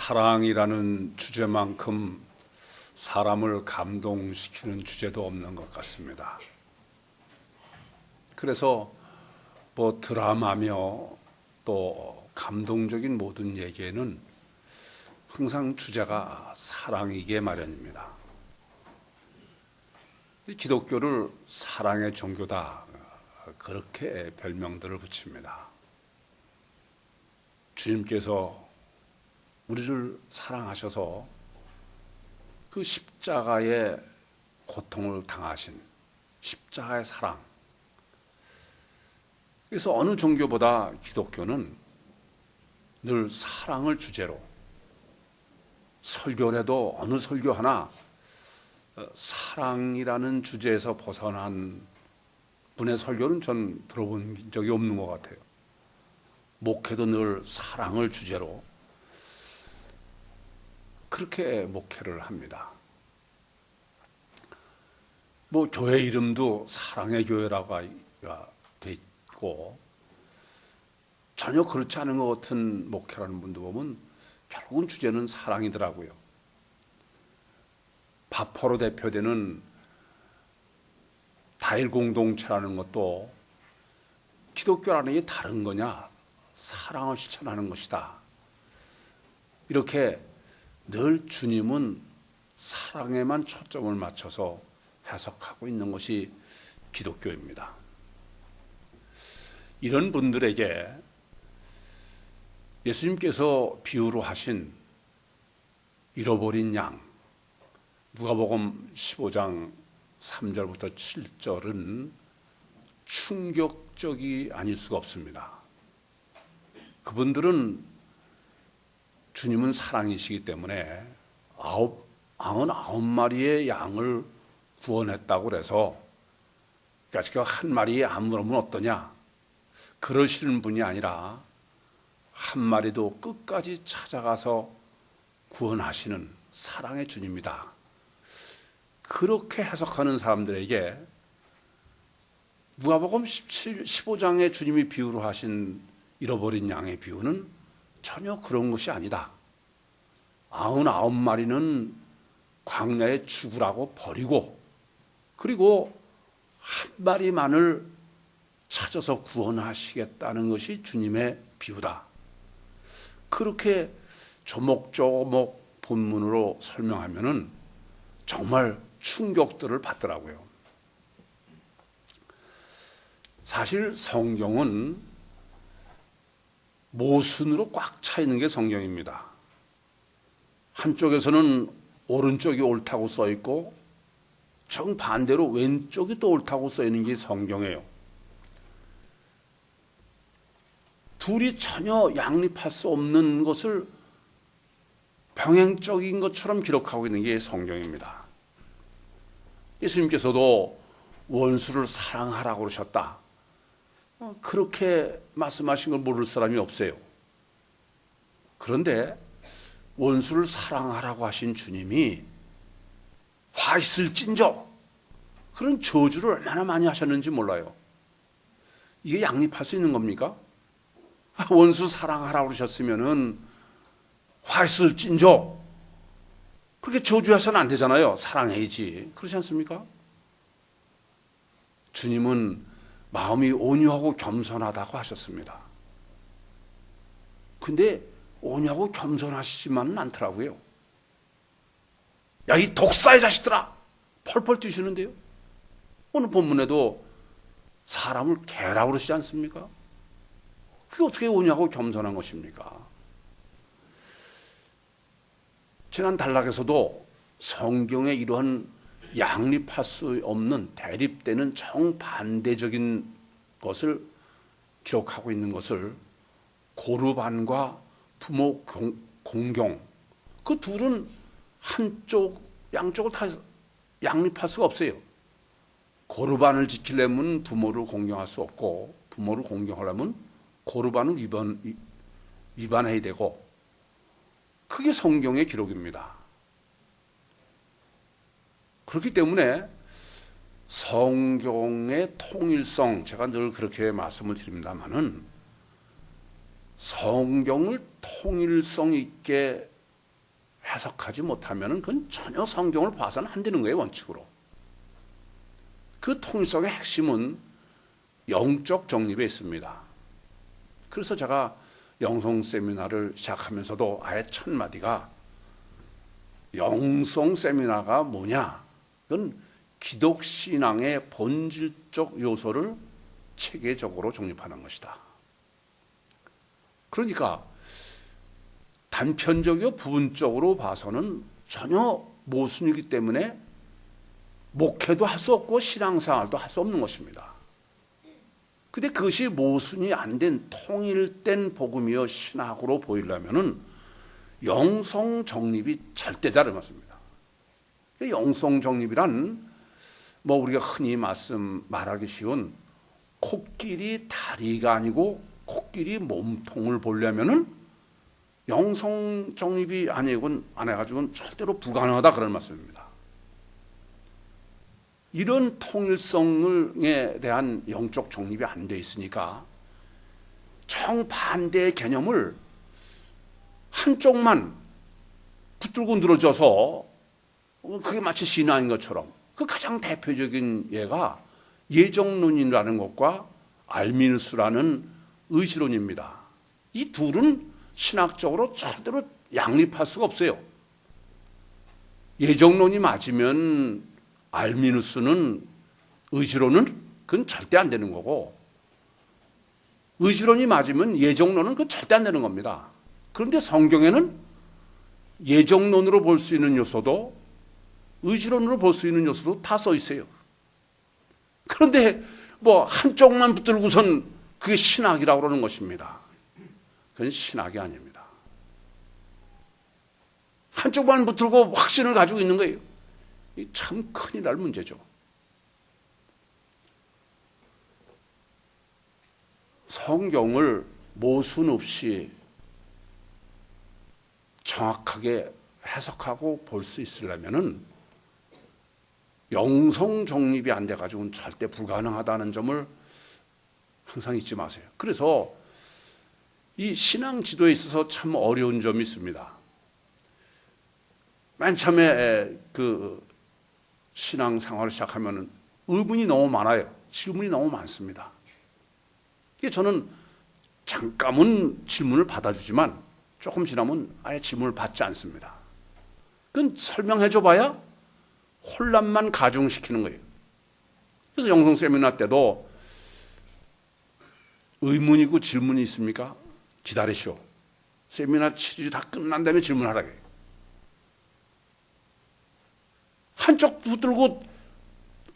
사랑이라는 주제만큼 사람을 감동시키는 주제도 없는 것 같습니다. 그래서 뭐 드라마며 또 감동적인 모든 얘기에는 항상 주제가 사랑이기에 마련입니다. 기독교를 사랑의 종교다, 그렇게 별명들을 붙입니다. 주님께서 우리를 사랑하셔서 그 십자가의 고통을 당하신 십자가의 사랑. 그래서 어느 종교보다 기독교는 늘 사랑을 주제로, 설교를 해도 어느 설교 하나 사랑이라는 주제에서 벗어난 분의 설교는 전 들어본 적이 없는 것 같아요. 목회도 늘 사랑을 주제로 그렇게 목회를 합니다. 뭐 교회 이름도 사랑의 교회라고 돼 있고, 전혀 그렇지 않은 것 같은 목회라는 분도 보면 결국은 주제는 사랑이더라고요. 바포로 대표되는 다일 공동체라는 것도 기독교라는 게 다른 거냐? 사랑을 실천하는 것이다. 이렇게 늘 주님은 사랑에만 초점을 맞춰서 해석하고 있는 것이 기독교입니다. 이런 분들에게 예수님께서 비유로 하신 잃어버린 양, 누가복음 15장 3절부터 7절은 충격적이 아닐 수가 없습니다. 그분들은 주님은 사랑이시기 때문에 99마리의 양을 구원했다고 그래서, 그러니까 한 마리에 아무러면 어떠냐, 그러시는 분이 아니라 한 마리도 끝까지 찾아가서 구원하시는 사랑의 주님이다. 그렇게 해석하는 사람들에게 누가복음 15장에 주님이 비유로 하신 잃어버린 양의 비유는 전혀 그런 것이 아니다. 99마리는 광야에 죽으라고 버리고, 그리고 한 마리만을 찾아서 구원하시겠다는 것이 주님의 비유다. 그렇게 조목조목 본문으로 설명하면은 정말 충격들을 받더라고요. 사실 성경은 모순으로 꽉 차 있는 게 성경입니다. 한쪽에서는 오른쪽이 옳다고 써 있고 정반대로 왼쪽이 또 옳다고 써 있는 게 성경이에요. 둘이 전혀 양립할 수 없는 것을 병행적인 것처럼 기록하고 있는 게 성경입니다. 예수님께서도 원수를 사랑하라고 그러셨다. 그렇게 말씀하신 걸 모를 사람이 없어요. 그런데 원수를 사랑하라고 하신 주님이 화 있을진저, 그런 저주를 얼마나 많이 하셨는지 몰라요. 이게 양립할 수 있는 겁니까? 원수 사랑하라고 그러셨으면은 화 있을진저, 그렇게 저주해서는 안 되잖아요. 사랑해야지. 그렇지 않습니까? 주님은 마음이 온유하고 겸손하다고 하셨습니다. 근데 온유하고 겸손하시지만은 않더라고요. 야, 이 독사의 자식들아! 펄펄 뛰시는데요. 오늘 본문에도 사람을 개라고 그러시지 않습니까? 그게 어떻게 온유하고 겸손한 것입니까? 지난 단락에서도 성경에 이러한 양립할 수 없는, 대립되는 정반대적인 것을 기록하고 있는 것을 고르반과 부모 공경, 그 둘은 양쪽을 다 양립할 수가 없어요. 고르반을 지키려면 부모를 공경할 수 없고, 부모를 공경하려면 고르반을 위반해야 되고, 그게 성경의 기록입니다. 그렇기 때문에 성경의 통일성, 제가 늘 그렇게 말씀을 드립니다마는 성경을 통일성 있게 해석하지 못하면 그건 전혀 성경을 봐서는 안 되는 거예요, 원칙으로. 그 통일성의 핵심은 영적 정립에 있습니다. 그래서 제가 영성 세미나를 시작하면서도 아예 첫 마디가 영성 세미나가 뭐냐? 그건 기독 신앙의 본질적 요소를 체계적으로 정립하는 것이다. 그러니까 단편적이고 부분적으로 봐서는 전혀 모순이기 때문에 목회도 할 수 없고 신앙생활도 할 수 없는 것입니다. 근데 그것이 모순이 안 된 통일된 복음이요 신학으로 보이려면은 영성 정립이 절대다른 것입니다. 영성 정립이란 뭐 우리가 흔히 말하기 쉬운 코끼리 다리가 아니고 코끼리 몸통을 보려면은 영성 정립이 안 해가지고는 절대로 불가능하다 그런 말씀입니다. 이런 통일성에 대한 영적 정립이 안 돼 있으니까 정반대의 개념을 한쪽만 붙들고 늘어져서 그게 마치 신화인 것처럼 그 가장 대표적인 예가 예정론이라는 것과 알미누스라는 의지론입니다. 이 둘은 신학적으로 절대로 양립할 수가 없어요. 예정론이 맞으면 알미누스는 의지론은 그건 절대 안 되는 거고 의지론이 맞으면 예정론은 그건 절대 안 되는 겁니다. 그런데 성경에는 예정론으로 볼 수 있는 요소도 의지론으로 볼 수 있는 요소도 다 써 있어요. 그런데 뭐 한쪽만 붙들고선 그게 신학이라고 그러는 것입니다. 그건 신학이 아닙니다. 한쪽만 붙들고 확신을 가지고 있는 거예요. 이 참 큰일 날 문제죠. 성경을 모순 없이 정확하게 해석하고 볼 수 있으려면은 영성 정립이 안 돼가지고는 절대 불가능하다는 점을 항상 잊지 마세요. 그래서 이 신앙 지도에 있어서 참 어려운 점이 있습니다. 맨 처음에 그 신앙 생활을 시작하면은 의문이 너무 많아요. 질문이 너무 많습니다. 이게 저는 잠깐은 질문을 받아주지만 조금 지나면 아예 질문을 받지 않습니다. 그건 설명해줘 봐야 혼란만 가중시키는 거예요. 그래서 영성 세미나 때도 의문이고 질문이 있습니까? 기다리시오. 세미나 치료가 다 끝난 다음에 질문하라고 해요. 한쪽 붙들고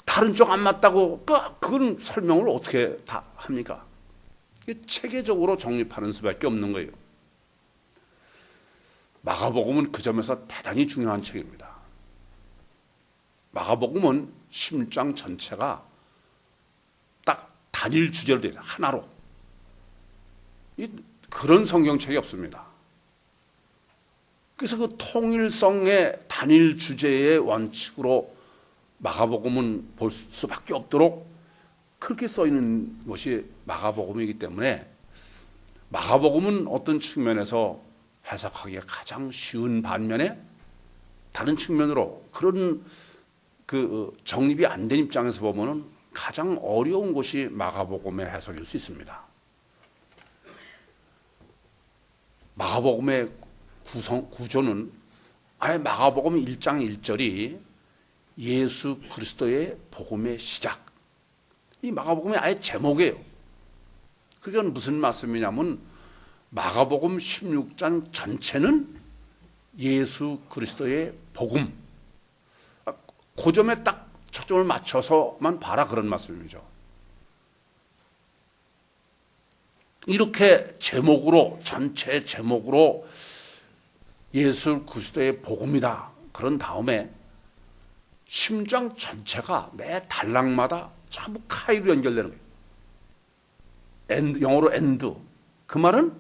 다른 쪽 안 맞다고 그건 설명을 어떻게 다 합니까? 이게 체계적으로 정립하는 수밖에 없는 거예요. 마가복음은 그 점에서 대단히 중요한 책입니다. 마가복음은 10장 전체가 딱 단일 주제로 되어 있어요. 하나로. 그런 성경책이 없습니다. 그래서 그 통일성의 단일 주제의 원칙으로 마가복음은 볼 수밖에 없도록 그렇게 써 있는 것이 마가복음이기 때문에 마가복음은 어떤 측면에서 해석하기가 가장 쉬운 반면에 다른 측면으로 그런 그 정립이 안 된 입장에서 보면은 가장 어려운 것이 마가복음의 해석일 수 있습니다. 마가복음의 구조는 아예 마가복음 1장 1절이 예수 그리스도의 복음의 시작. 이 마가복음의 아예 제목이에요. 그게 무슨 말씀이냐면 마가복음 16장 전체는 예수 그리스도의 복음. 그 점에 딱 초점을 맞춰서만 봐라 그런 말씀이죠. 이렇게 제목으로 전체 제목으로 예수 그리스도의 복음이다. 그런 다음에 10장 전체가 매 단락마다 전부 카이로 연결되는 거예요. 영어로 엔드. 그 말은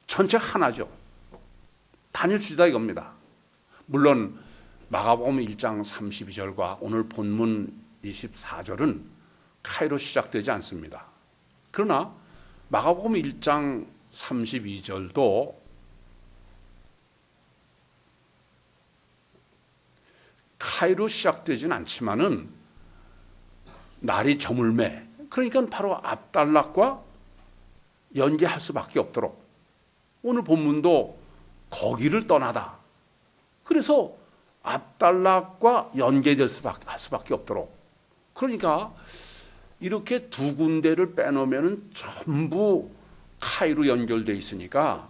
전체 하나죠. 단일 주제다 이겁니다. 물론 마가복음 1장 32절과 오늘 본문 24절은 카이로 시작되지 않습니다. 그러나 마가복음 1장 32절도 카이로 시작되진 않지만은 날이 저물매, 그러니까 바로 압달락과 연계할 수밖에 없도록 오늘 본문도 거기를 떠나다. 그래서 압달락과 연계될 수밖에 없도록. 그러니까 이렇게 두 군데를 빼놓으면 전부 카이로 연결되어 있으니까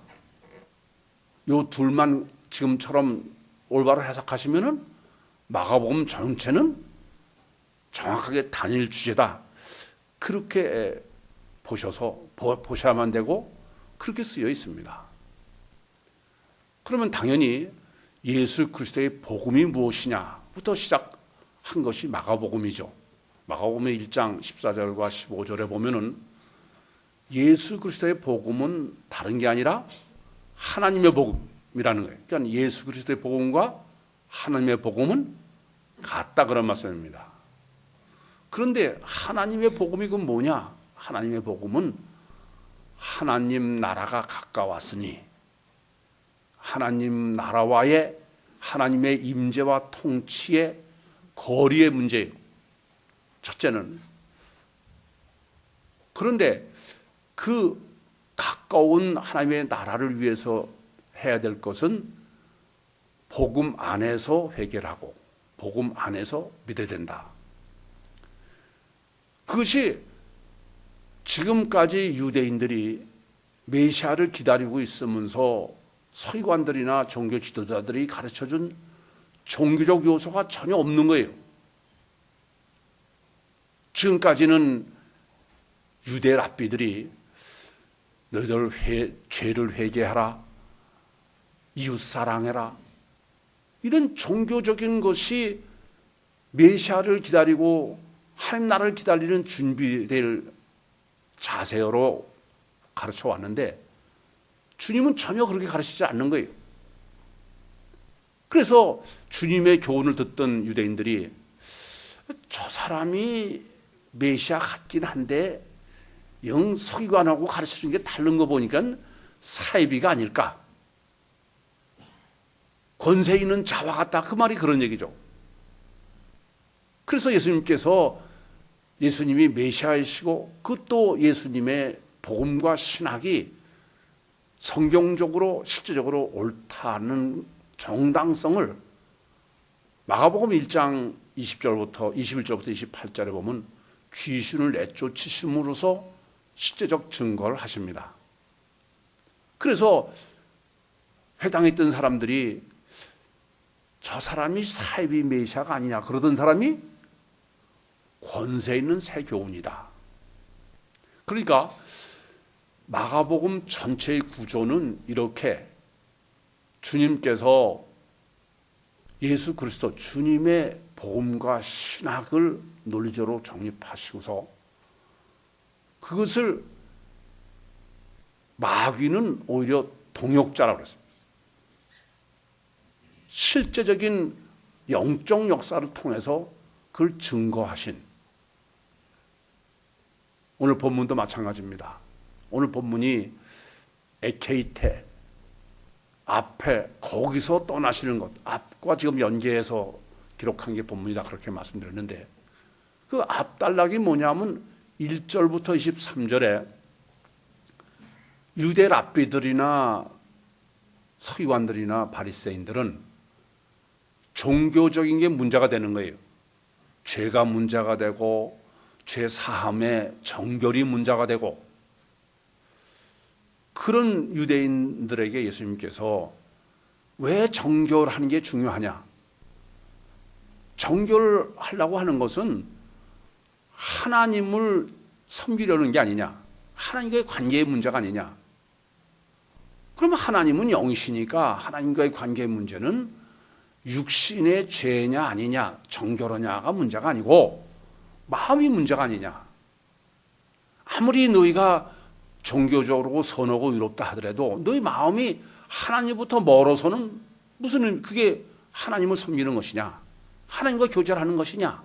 요 둘만 지금처럼 올바로 해석하시면은 마가복음 전체는 정확하게 단일 주제다. 그렇게 보셔야만 되고 그렇게 쓰여 있습니다. 그러면 당연히 예수 그리스도의 복음이 무엇이냐부터 시작한 것이 마가복음이죠. 마가복음의 1장 14절과 15절에 보면은 예수 그리스도의 복음은 다른 게 아니라 하나님의 복음이라는 거예요. 그러니까 예수 그리스도의 복음과 하나님의 복음은 같다, 그런 말씀입니다. 그런데 하나님의 복음이 그건 뭐냐? 하나님의 복음은 하나님 나라가 가까웠으니, 하나님 나라와의 하나님의 임재와 통치의 거리의 문제예요. 첫째는. 그런데 그 가까운 하나님의 나라를 위해서 해야 될 것은 복음 안에서 해결하고 복음 안에서 믿어야 된다. 그것이 지금까지 유대인들이 메시아를 기다리고 있으면서 서기관들이나 종교 지도자들이 가르쳐준 종교적 요소가 전혀 없는 거예요. 지금까지는 유대 랍비들이 너희들 죄를 회개하라, 이웃 사랑해라, 이런 종교적인 것이 메시아를 기다리고 하나님 나라를 기다리는 준비될 자세로 가르쳐 왔는데 주님은 전혀 그렇게 가르치지 않는 거예요. 그래서 주님의 교훈을 듣던 유대인들이 저 사람이 메시아 같긴 한데 영 서기관하고 가르치는 게 다른 거 보니까 사이비가 아닐까, 권세 있는 자와 같다, 그 말이 그런 얘기죠. 그래서 예수님이 메시아이시고 그 또 예수님의 복음과 신학이 성경적으로 실제적으로 옳다는 정당성을 마가복음 1장 20절부터 21절부터 28절에 보면 귀신을 내쫓으심으로써 실제적 증거를 하십니다. 그래서 회당에 있던 사람들이 저 사람이 사이비 메시아가 아니냐 그러던 사람이 권세 있는 새 교훈이다. 그러니까 마가복음 전체의 구조는 이렇게 주님께서 예수 그리스도 주님의 복음과 신학을 논리적으로 정립하시고서 그것을 마귀는 오히려 동역자라고 그랬습니다. 실제적인 영적 역사를 통해서 그걸 증거하신, 오늘 본문도 마찬가지입니다. 오늘 본문이 에케이테 앞에 거기서 떠나시는 것, 앞과 지금 연계해서 기록한 게 본문이다 그렇게 말씀드렸는데 그 앞단락이 뭐냐면 1절부터 23절에 유대 랍비들이나 서기관들이나 바리새인들은 종교적인 게 문제가 되는 거예요. 죄가 문제가 되고 죄 사함의 정결이 문제가 되고, 그런 유대인들에게 예수님께서 왜 정결하는 게 중요하냐? 정결하려고 하는 것은 하나님을 섬기려는 게 아니냐? 하나님과의 관계의 문제가 아니냐? 그러면 하나님은 영이시니까 하나님과의 관계의 문제는 육신의 죄냐 아니냐, 정결하냐가 문제가 아니고 마음이 문제가 아니냐. 아무리 너희가 종교적으로 선하고 의롭다 하더라도 너희 마음이 하나님부터 멀어서는 무슨 그게 하나님을 섬기는 것이냐, 하나님과 교제를 하는 것이냐.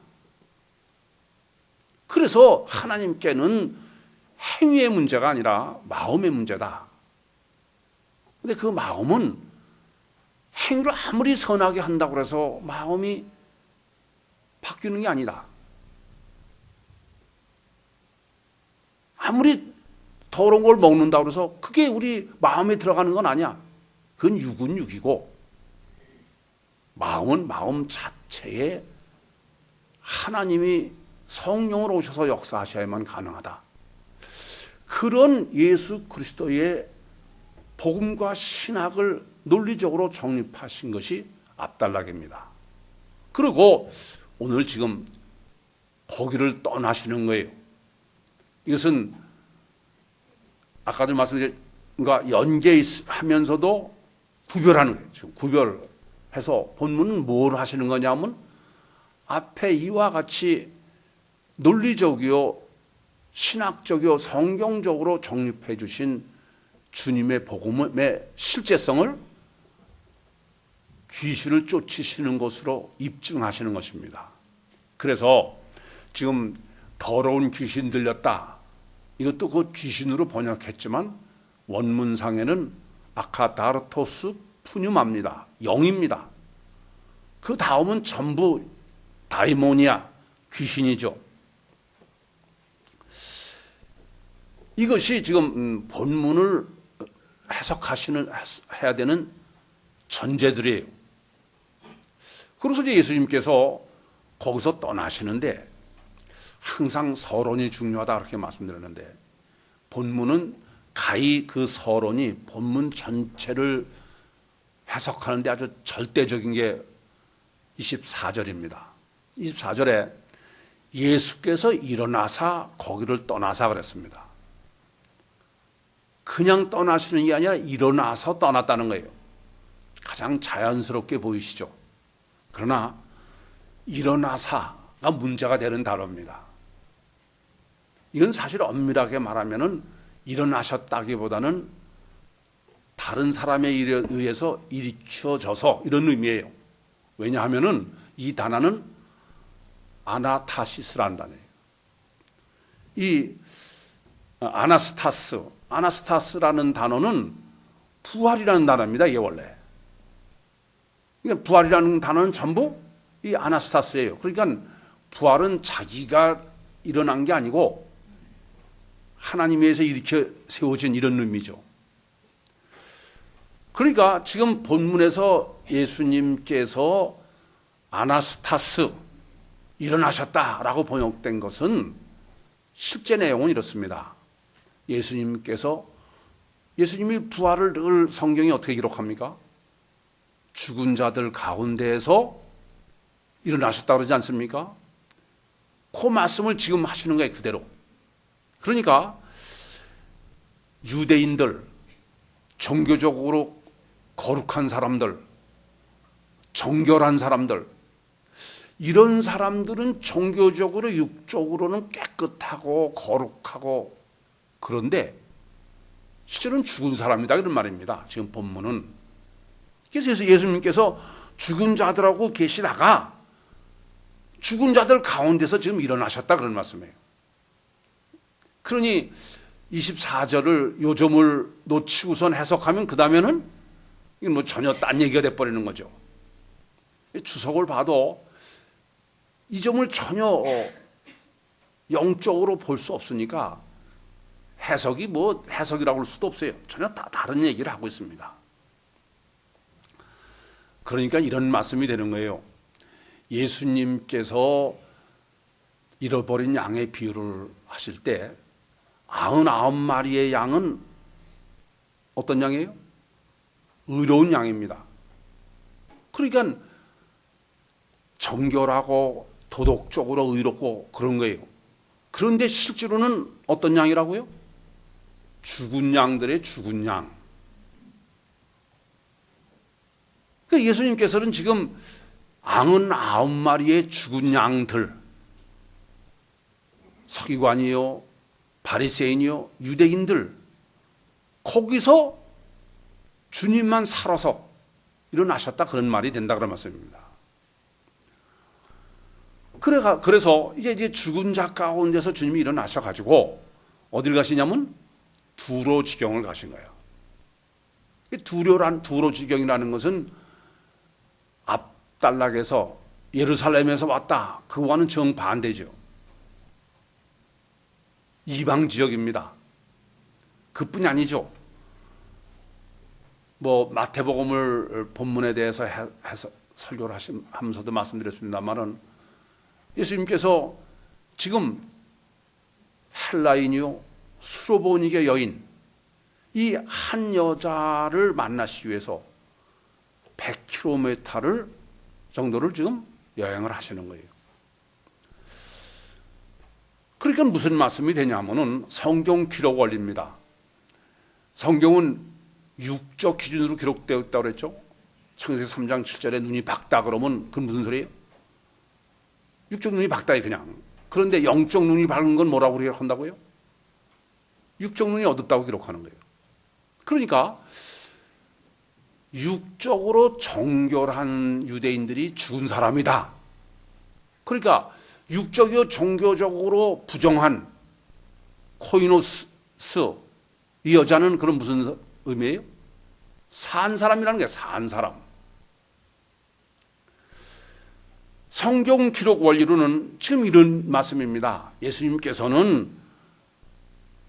그래서 하나님께는 행위의 문제가 아니라 마음의 문제다. 근데 그 마음은 행위를 아무리 선하게 한다고 해서 마음이 바뀌는 게 아니다. 아무리 더러운 걸 먹는다고 해서 그게 우리 마음에 들어가는 건 아니야. 그건 육은 육이고 마음은 마음 자체에 하나님이 성령으로 오셔서 역사하셔야만 가능하다. 그런 예수 그리스도의 복음과 신학을 논리적으로 정립하신 것이 압달락입니다. 그리고 오늘 지금 거기를 떠나시는 거예요. 이것은 아까도 말씀드린 연계하면서도 구별하는 거예요. 지금 구별해서 본문은 뭘 하시는 거냐면 앞에 이와 같이 논리적이요, 신학적이요, 성경적으로 정립해 주신 주님의 복음의 실제성을 귀신을 쫓으시는 것으로 입증하시는 것입니다. 그래서 지금 더러운 귀신 들렸다. 이것도 그 귀신으로 번역했지만 원문상에는 아카다르토스 푸뉴마입니다. 영입니다. 그 다음은 전부 다이모니아, 귀신이죠. 이것이 지금 본문을 해야 되는 전제들이에요. 그래서 이제 예수님께서 거기서 떠나시는데 항상 서론이 중요하다 그렇게 말씀드렸는데 본문은 가히 그 서론이 본문 전체를 해석하는데 아주 절대적인 게 24절입니다. 24절에 예수께서 일어나사 거기를 떠나사 그랬습니다. 그냥 떠나시는 게 아니라 일어나서 떠났다는 거예요. 가장 자연스럽게 보이시죠? 그러나 일어나사가 문제가 되는 단어입니다. 이건 사실 엄밀하게 말하면은 일어나셨다기보다는 다른 사람에 의해서 일으켜져서 이런 의미예요. 왜냐하면은 이 단어는 아나타시스라는 단어예요. 이 아나스타스라는 단어는 부활이라는 단어입니다. 이게 원래. 그러니까 부활이라는 단어는 전부 이 아나스타스예요. 그러니까 부활은 자기가 일어난 게 아니고 하나님에 의해서 일으켜 세워진 이런 의미죠. 그러니까 지금 본문에서 예수님께서 아나스타스 일어나셨다라고 번역된 것은 실제 내용은 이렇습니다. 예수님이 부활을 늘 성경이 어떻게 기록합니까? 죽은 자들 가운데에서 일어나셨다 그러지 않습니까? 그 말씀을 지금 하시는 거예요, 그대로. 그러니까 유대인들, 종교적으로 거룩한 사람들, 정결한 사람들, 이런 사람들은 종교적으로 육적으로는 깨끗하고 거룩하고 그런데 실제로는 죽은 사람이다 이런 말입니다. 지금 본문은. 그래서 예수님께서 죽은 자들하고 계시다가 죽은 자들 가운데서 지금 일어나셨다 그런 말씀이에요. 그러니 24절을 요점을 놓치고선 해석하면 그 다음에는 뭐 전혀 딴 얘기가 돼버리는 거죠. 주석을 봐도 이 점을 전혀 영적으로 볼 수 없으니까 해석이 뭐 해석이라고 할 수도 없어요. 전혀 다 다른 얘기를 하고 있습니다. 그러니까 이런 말씀이 되는 거예요. 예수님께서 잃어버린 양의 비유를 하실 때 99마리의 양은 어떤 양이에요? 의로운 양입니다. 그러니까 정결하고 도덕적으로 의롭고 그런 거예요. 그런데 실제로는 어떤 양이라고요? 죽은 양들의 죽은 양. 그러니까 예수님께서는 지금 99마리의 죽은 양들, 서기관이요, 바리새인이요, 유대인들, 거기서 주님만 살아서 일어나셨다 그런 말이 된다 그런 말씀입니다. 그래서 이제 죽은 자 가운데서 주님이 일어나셔가지고 어딜 가시냐면 두로 지경을 가신 거예요. 두로 지경이라는 것은 앞단락에서 예루살렘에서 왔다. 그와는 정반대죠. 이방 지역입니다. 그뿐이 아니죠. 마태복음을 본문에 대해서 해서 설교를 하면서도 말씀드렸습니다만은 예수님께서 지금 헬라인이요 수로보니게 여인 이 한 여자를 만나시기 위해서 100km 정도를 지금 여행을 하시는 거예요. 그러니까 무슨 말씀이 되냐면은 성경 기록 원리입니다. 성경은 육적 기준으로 기록되어 있다고 그랬죠. 창세기 3장 7절에 눈이 밝다 그러면 그건 무슨 소리예요? 육적 눈이 밝다에 그냥. 그런데 영적 눈이 밝은 건 뭐라고 기록한다고요? 육적 눈이 어둡다고 기록하는 거예요. 그러니까 육적으로 정결한 유대인들이 죽은 사람이다. 그러니까 육적이요 종교적으로 부정한 코이노스 이 여자는 그런 무슨 의미예요? 산 사람이라는 게 산 사람. 성경 기록 원리로는 지금 이런 말씀입니다. 예수님께서는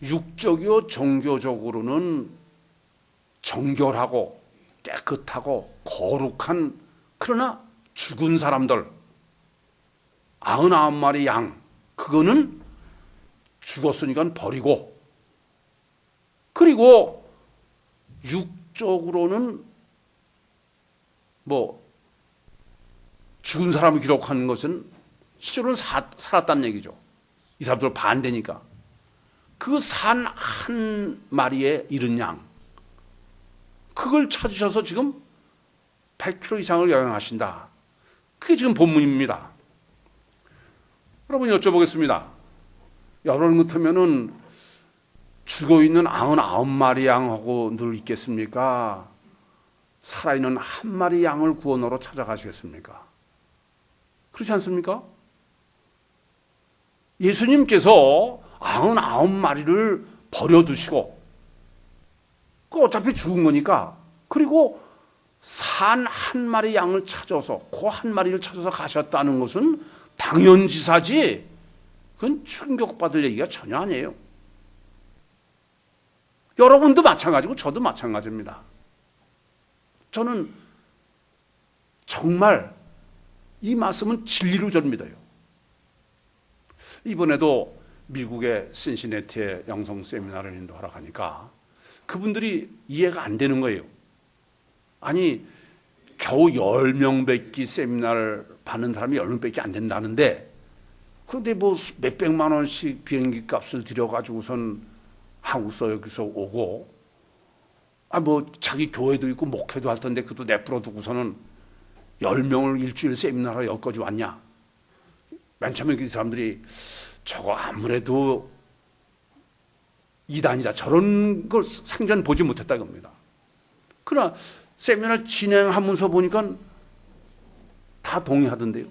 육적이요 종교적으로는 정결하고 깨끗하고 거룩한 그러나 죽은 사람들 99마리 양 그거는 죽었으니까 버리고 그리고 육적으로는 죽은 사람을 기록하는 것은 실제로는 살았다는 얘기죠. 이 사람들 반대니까. 그 산 한 마리에 이른 양 그걸 찾으셔서 지금 100km 이상을 여행하신다. 그게 지금 본문입니다. 여러분 여쭤보겠습니다. 여러분 같으면은 죽어있는 99마리 양하고 늘 있겠습니까? 살아있는 한 마리 양을 구원으로 찾아가시겠습니까? 그렇지 않습니까? 예수님께서 99마리를 버려두시고 그 어차피 죽은 거니까 그리고 산 한 마리 양을 찾아서 그 한 마리를 찾아서 가셨다는 것은 당연지사지 그건 충격받을 얘기가 전혀 아니에요. 여러분도 마찬가지고 저도 마찬가지입니다. 저는 정말 이 말씀은 진리로 저는 믿어요. 이번에도 미국의 신시내티에 영성 세미나를 인도하러 가니까 그분들이 이해가 안 되는 거예요. 아니 겨우 10명밖에 세미나를 받는 사람이 10명밖에 안 된다는데 그런데 몇백만 원씩 비행기 값을 들여가지고선 한국서 여기서 오고 자기 교회도 있고 목회도 할 텐데 그것도 내버려 두고서는 10명을 일주일 세미나로 여기까지 왔냐. 맨 처음에 그 사람들이 저거 아무래도 이단이다. 저런 걸 생전 보지 못했다 겁니다. 그러나 세미나 진행하면서 보니까 다 동의하던데요.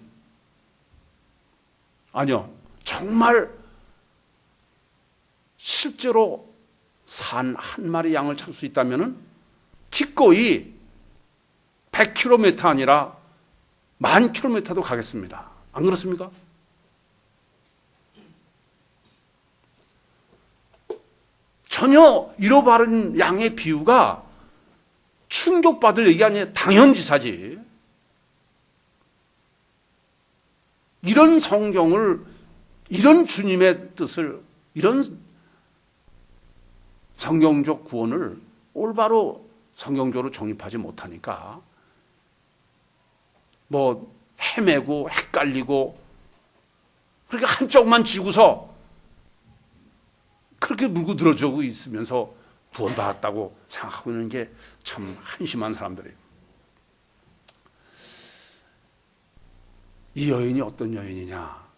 아니요. 정말 실제로 산 한 마리 양을 찾을 수 있다면 기꺼이 100km 아니라 10,000km도 가겠습니다. 안 그렇습니까? 전혀 잃어버린 양의 비유가 충격받을 얘기 아니에요. 당연지사지. 이런 성경을, 이런 주님의 뜻을, 이런 성경적 구원을 올바로 성경적으로 정립하지 못하니까 헤매고 헷갈리고 그렇게 한쪽만 지고서 그렇게 물고 늘어지고 있으면서 구원받았다고 생각하고 있는 게 참 한심한 사람들이에요. 이 여인이 어떤 여인이냐?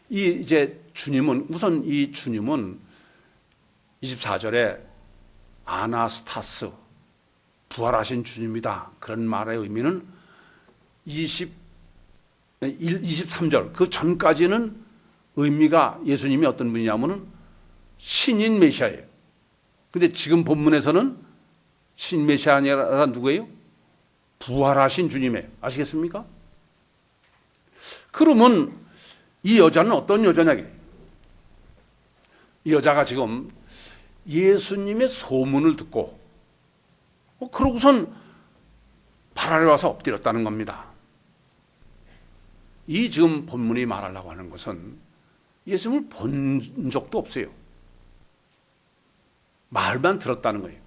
이제 주님은, 우선 이 주님은 24절에 아나스타스, 부활하신 주님이다. 그런 말의 의미는 23절, 그 전까지는 의미가 예수님이 어떤 분이냐면은 신인 메시아예요. 근데 지금 본문에서는 신 메시아 아니라 누구예요? 부활하신 주님이에요. 아시겠습니까? 그러면 이 여자는 어떤 여자냐게? 이 여자가 지금 예수님의 소문을 듣고 그러고선 발 아래 와서 엎드렸다는 겁니다. 이 지금 본문이 말하려고 하는 것은 예수님을 본 적도 없어요. 말만 들었다는 거예요.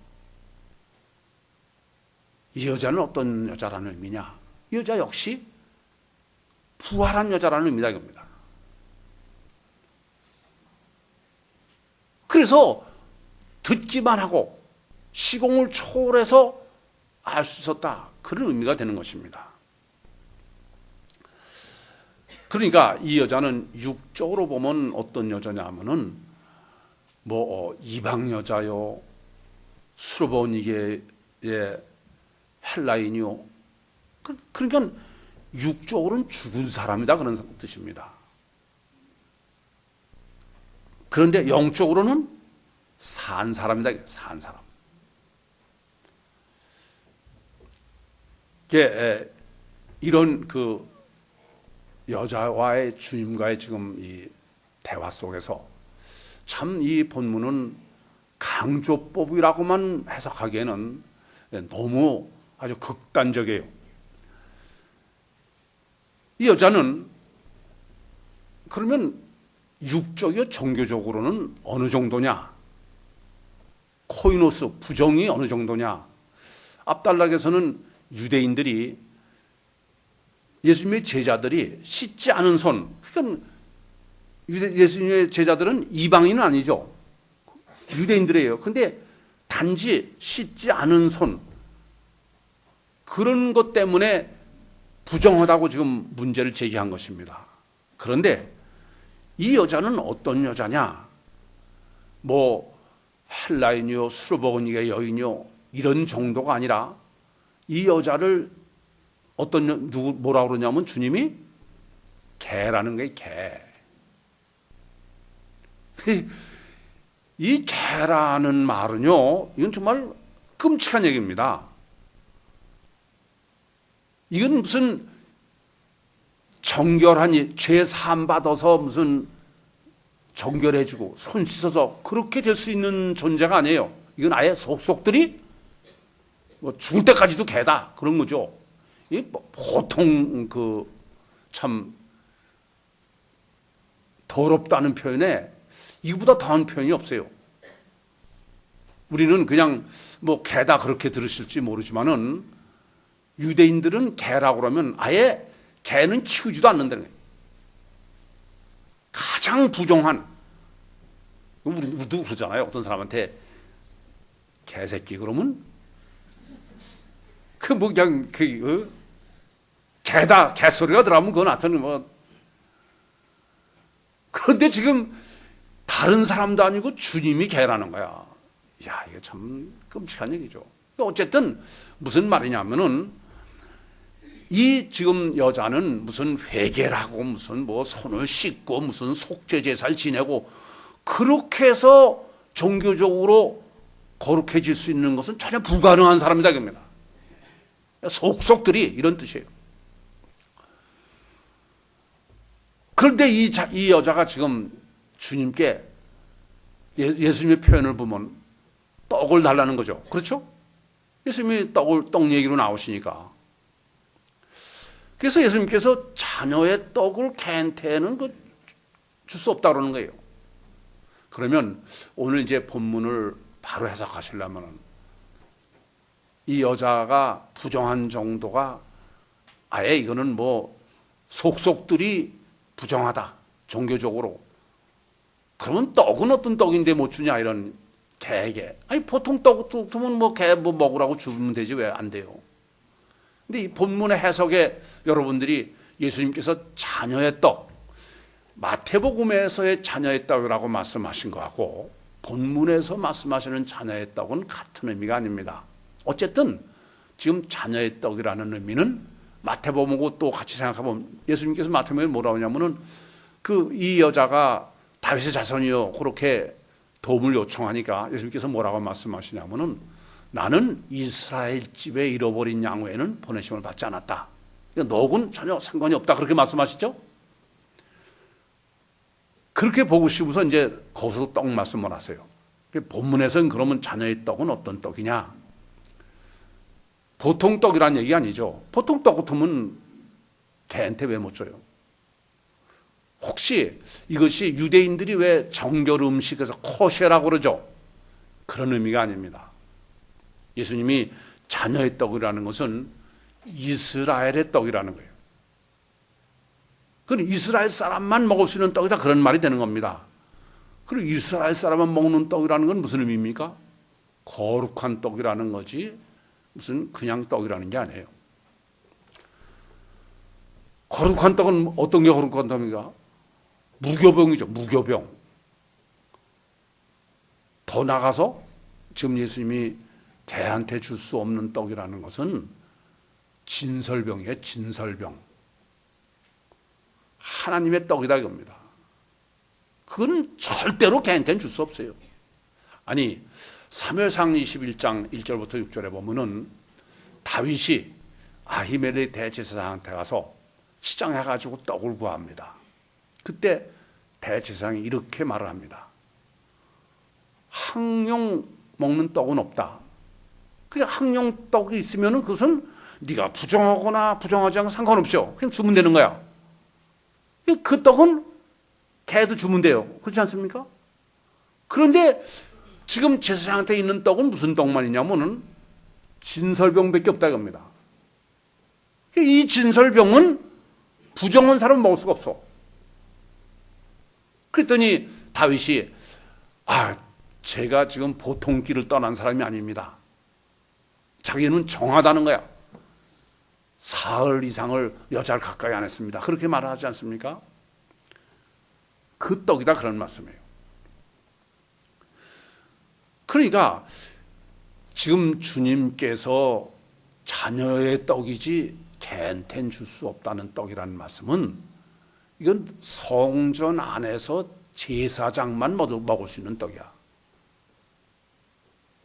이 여자는 어떤 여자라는 의미냐? 이 여자 역시 부활한 여자라는 의미다 이겁니다. 그래서 듣기만 하고 시공을 초월해서 알 수 있었다. 그런 의미가 되는 것입니다. 그러니까 이 여자는 육적으로 보면 어떤 여자냐 하면은 이방 여자요, 수르보니게의 헬라인이요. 그러니까 육적으로는 죽은 사람이다 그런 뜻입니다. 그런데 영적으로는 산 사람이다. 산 사람. 이런 그 여자와의 주님과의 지금 이 대화 속에서 참 이 본문은 강조법이라고만 해석하기에는 너무 아주 극단적이에요. 이 여자는 그러면 육적이요 종교적으로는 어느 정도냐? 코이노스 부정이 어느 정도냐? 앞단락에서는 유대인들이 예수님의 제자들이 씻지 않은 손, 그러니까 예수님의 제자들은 이방인은 아니죠. 유대인들이에요. 그런데 단지 씻지 않은 손, 그런 것 때문에 부정하다고 지금 문제를 제기한 것입니다. 그런데 이 여자는 어떤 여자냐? 헬라인이요, 수르보니게 여인이요, 이런 정도가 아니라 이 여자를 뭐라고 그러냐면 주님이 개라는 거예요, 개. 이 개라는 말은요, 이건 정말 끔찍한 얘기입니다. 이건 무슨 정결한 죄 사함 받아서 무슨 정결해주고 손 씻어서 그렇게 될 수 있는 존재가 아니에요. 이건 아예 속속들이 죽을 때까지도 개다 그런 거죠. 이 보통 참 더럽다는 표현에 이거보다 더한 표현이 없어요. 우리는 그냥 개다 그렇게 들으실지 모르지만은 유대인들은 개라고 그러면 아예 개는 키우지도 않는다는 거예요. 가장 부정한, 우리도 그러잖아요. 어떤 사람한테 개새끼 그러면 개다 개소리가 들어가면 그건 하여튼 그런데 지금 다른 사람도 아니고 주님이 개라는 거야. 야, 이게 참 끔찍한 얘기죠. 어쨌든 무슨 말이냐면은 이 지금 여자는 무슨 회개를 하고 무슨 손을 씻고 무슨 속죄 제사를 지내고 그렇게 해서 종교적으로 거룩해질 수 있는 것은 전혀 불가능한 사람이다 이겁니다. 속속들이 이런 뜻이에요. 그런데 이 여자가 지금 주님께 예수님의 표현을 보면 떡을 달라는 거죠. 그렇죠? 예수님이 떡 얘기로 나오시니까. 그래서 예수님께서 자녀의 떡을 개한테는 줄 수 없다 그러는 거예요. 그러면 오늘 이제 본문을 바로 해석하시려면 이 여자가 부정한 정도가 아예 이거는 속속들이 부정하다. 종교적으로. 그러면 떡은 어떤 떡인데 못 주냐 이런 개에게. 아니 보통 떡 두면 개 먹으라고 주면 되지 왜 안 돼요? 근데 이 본문의 해석에 여러분들이 예수님께서 자녀의 떡, 마태복음에서의 자녀의 떡이라고 말씀하신 거하고 본문에서 말씀하시는 자녀의 떡은 같은 의미가 아닙니다. 어쨌든 지금 자녀의 떡이라는 의미는 마태복음하고 또 같이 생각해보면 예수님께서 마태복음에 뭐라고 하냐면은 이 여자가 다윗의 자손이요 그렇게 도움을 요청하니까 예수님께서 뭐라고 말씀하시냐면은 나는 이스라엘 집에 잃어버린 양 외에는 보내심을 받지 않았다. 그러니까 너하고는 전혀 상관이 없다 그렇게 말씀하시죠. 그렇게 보고 싶어서 이제 거기서 떡 말씀을 하세요. 본문에서는 그러면 자녀의 떡은 어떤 떡이냐? 보통 떡이란 얘기 아니죠. 보통 떡 같으면 개한테 왜 못 줘요? 혹시 이것이 유대인들이 왜 정결 음식에서 코셰라고 그러죠? 그런 의미가 아닙니다. 예수님이 자녀의 떡이라는 것은 이스라엘의 떡이라는 거예요. 그건 이스라엘 사람만 먹을 수 있는 떡이다, 그런 말이 되는 겁니다. 그리고 이스라엘 사람만 먹는 떡이라는 건 무슨 의미입니까? 거룩한 떡이라는 거지 무슨 그냥 떡이라는 게 아니에요. 거룩한 떡은 어떤 게 거룩한 떡입니까? 무교병이죠. 무교병. 더 나가서 지금 예수님이 개한테 줄 수 없는 떡이라는 것은 진설병이에요. 진설병. 하나님의 떡이다 이겁니다. 그건 절대로 개한테는 줄 수 없어요. 아니 사무엘상 21장 1절부터 6절에 보면은 다윗이 아히멜의 대제사장한테 가서 시장해가지고 떡을 구합니다. 그때 대제사장이 이렇게 말을 합니다. 항용 먹는 떡은 없다. 그냥 항용 떡이 있으면은 그것은 네가 부정하거나 부정하지 않고 상관없죠. 그냥 주면 되는 거야. 그 떡은 개도 주면 돼요. 그렇지 않습니까? 그런데 지금 제사장한테 있는 떡은 무슨 떡만 있냐면은 진설병밖에 없다 이겁니다. 이 진설병은 부정한 사람은 먹을 수가 없어. 그랬더니 다윗이 제가 지금 보통 길을 떠난 사람이 아닙니다. 자기는 정하다는 거야. 사흘 이상을 여자를 가까이 안 했습니다. 그렇게 말하지 않습니까? 그 떡이다 그런 말씀이에요. 그러니까 지금 주님께서 자녀의 떡이지 개한테는 줄 수 없다는 떡이라는 말씀은 이건 성전 안에서 제사장만 먹을 수 있는 떡이야.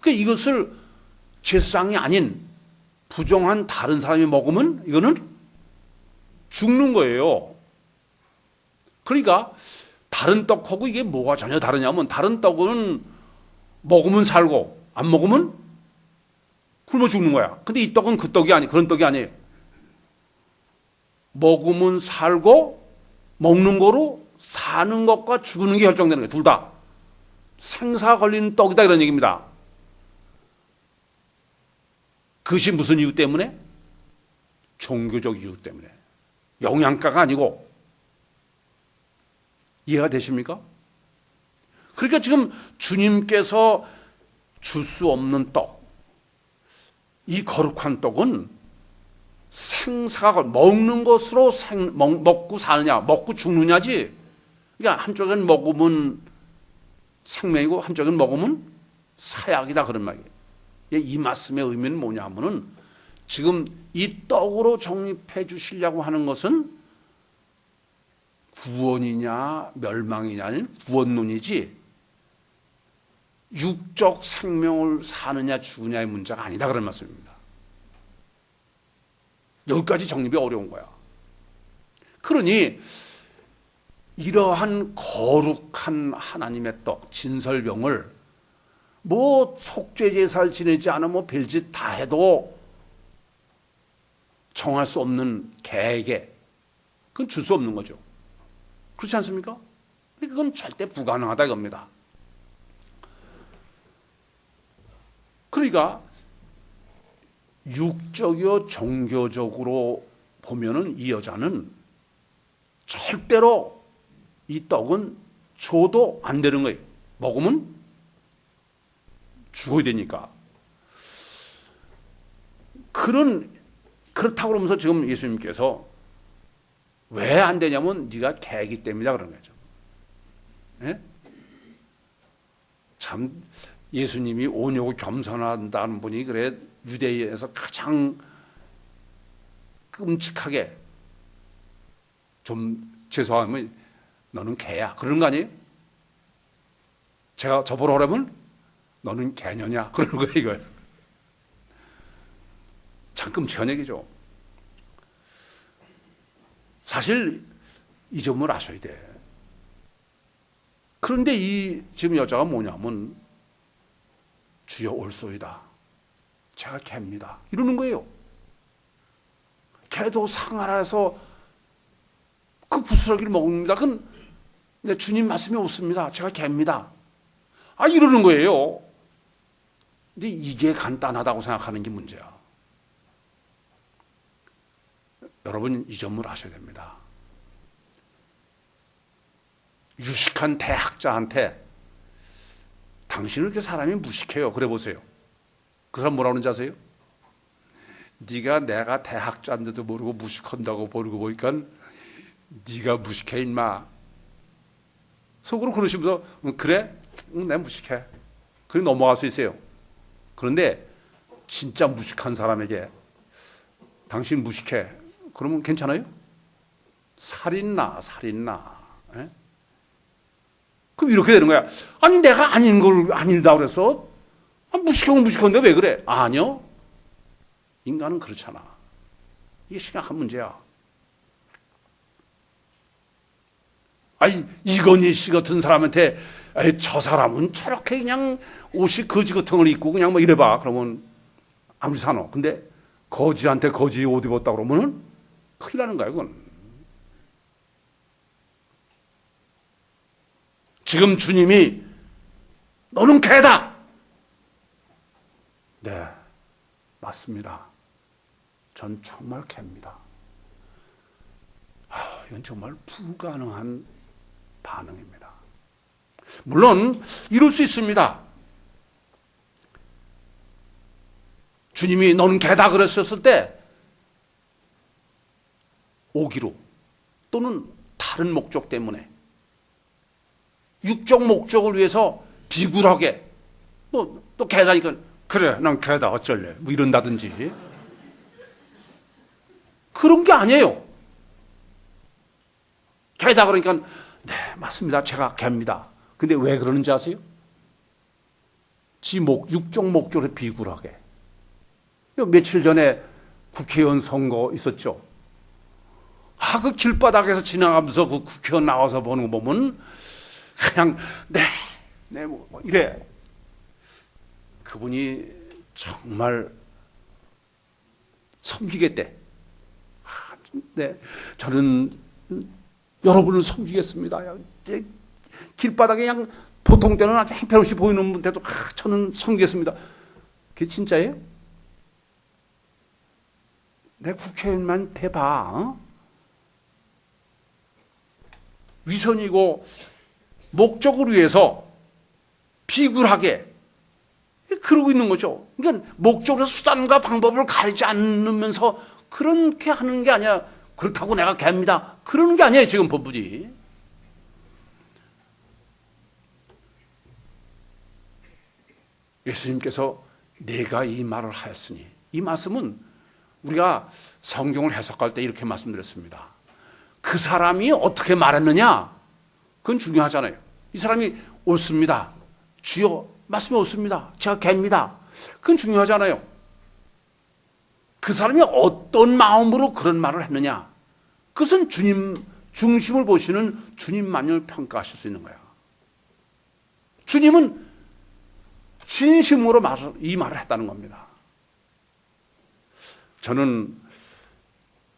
그러니까 이것을 제사장이 아닌 부정한 다른 사람이 먹으면 이거는 죽는 거예요. 그러니까 다른 떡하고 이게 뭐가 전혀 다르냐면 다른 떡은 먹으면 살고 안 먹으면 굶어 죽는 거야. 근데 이 떡은 그 떡이 아니, 그런 떡이 아니에요. 먹으면 살고 먹는 거로 사는 것과 죽는 게 결정되는 거예요. 둘 다. 생사 걸리는 떡이다 이런 얘기입니다. 그것이 무슨 이유 때문에? 종교적 이유 때문에. 영양가가 아니고. 이해가 되십니까? 그러니까 지금 주님께서 줄 수 없는 떡, 이 거룩한 떡은 생사가 먹는 것으로 먹고 사느냐, 먹고 죽느냐지. 그러니까 한쪽은 먹으면 생명이고 한쪽은 먹으면 사약이다 그런 말이에요. 이 말씀의 의미는 뭐냐면은 지금 이 떡으로 정립해 주시려고 하는 것은 구원이냐 멸망이냐는 구원론이지 육적 생명을 사느냐 죽느냐의 문제가 아니다 그런 말씀입니다. 여기까지 정립이 어려운 거야. 그러니 이러한 거룩한 하나님의 떡 진설병을 뭐 속죄제사를 지내지 않으면 뭐 별짓 다 해도 정할 수 없는 개에게 그건 줄 수 없는 거죠. 그렇지 않습니까? 그건 절대 불가능하다 이겁니다. 그러니까 육적이요 종교적으로 보면은 이 여자는 절대로 이 떡은 줘도 안 되는 거예요. 먹으면 죽어야 되니까. 그렇다고 그러면서 지금 예수님께서 왜 안 되냐면 네가 개이기 때문이다 그런 거죠. 예? 참 예수님이 온유하고 겸손한다는 분이 그래 유대인에서 가장 끔찍하게 좀 죄송하면 너는 개야 그러는 거 아니에요? 제가 저보러 오라면 너는 개녀냐 그러는 거예요 이거예요. 참 끔찍한 얘기죠. 사실 이 점을 아셔야 돼. 그런데 이 지금 여자가 뭐냐면 주여 올소이다. 제가 개입니다. 이러는 거예요. 개도 상 하나에서 그 부스러기를 먹습니다. 그건 주님 말씀이 없습니다. 제가 개입니다. 이러는 거예요. 근데 이게 간단하다고 생각하는 게 문제야. 여러분 이 점을 아셔야 됩니다. 유식한 대학자한테 당신은 이렇게 사람이 무식해요. 그래 보세요. 그 사람 뭐라 그러는지 아세요? 네가 내가 대학자인데도 모르고 무식한다고 모르고 보니까 네가 무식해 임마. 속으로 그러시면서 그래? 내가 무식해. 그래 넘어갈 수 있어요. 그런데 진짜 무식한 사람에게 당신 무식해. 그러면 괜찮아요? 살인나. 에? 그럼 이렇게 되는 거야. 아니 내가 아닌 걸 아니다 그래서 무식하면 무식한데 왜 그래? 아니요. 인간은 그렇잖아. 이게 심각한 문제야. 이건희 씨 같은 사람한테 저 사람은 저렇게 그냥 옷이 거지 같은 걸 입고 그냥 뭐 이래봐. 그러면 아무리 사노. 근데 거지한테 거지 옷 입었다 그러면은 큰일 나는 거야, 그건. 지금 주님이 너는 개다. 네, 맞습니다. 전 정말 개입니다. 이건 정말 불가능한 반응입니다. 물론 이럴 수 있습니다. 주님이 너는 개다 그랬었을 때 오기로 또는 다른 목적 때문에 육적 목적을 위해서 비굴하게 또 개다니까 그래 난 개다 어쩔래 뭐 이런다든지 그런 게 아니에요. 개다 그러니까 네 맞습니다. 제가 개입니다. 근데 왜 그러는지 아세요? 육적 목적으로 비굴하게. 며칠 전에 국회의원 선거 있었죠. 그 길바닥에서 지나가면서 그 국회의원 나와서 보는 거 보면 그냥 뭐 이래. 그분이 정말 섬기겠대. 네, 저는 여러분을 섬기겠습니다. 길바닥에 그냥 보통 때는 아주 형편없이 보이는 분한테도 저는 섬기겠습니다. 그게 진짜예요? 내 국회의원만 대봐. 위선이고 목적을 위해서 비굴하게 그러고 있는 거죠. 그러니까 목적으로 수단과 방법을 가리지 않으면서 그렇게 하는 게 아니라 그렇다고 내가 개입니다. 그러는 게 아니에요. 지금 법부지. 예수님께서 내가 이 말을 하였으니 이 말씀은 우리가 성경을 해석할 때 이렇게 말씀드렸습니다. 그 사람이 어떻게 말했느냐 그건 중요하잖아요. 이 사람이 옳습니다. 주여 말씀이 옳습니다. 제가 개입니다. 그건 중요하잖아요. 그 사람이 어떤 마음으로 그런 말을 했느냐 그것은 주님 중심을 보시는 주님만을 평가하실 수 있는 거야. 주님은 진심으로 이 말을 했다는 겁니다. 저는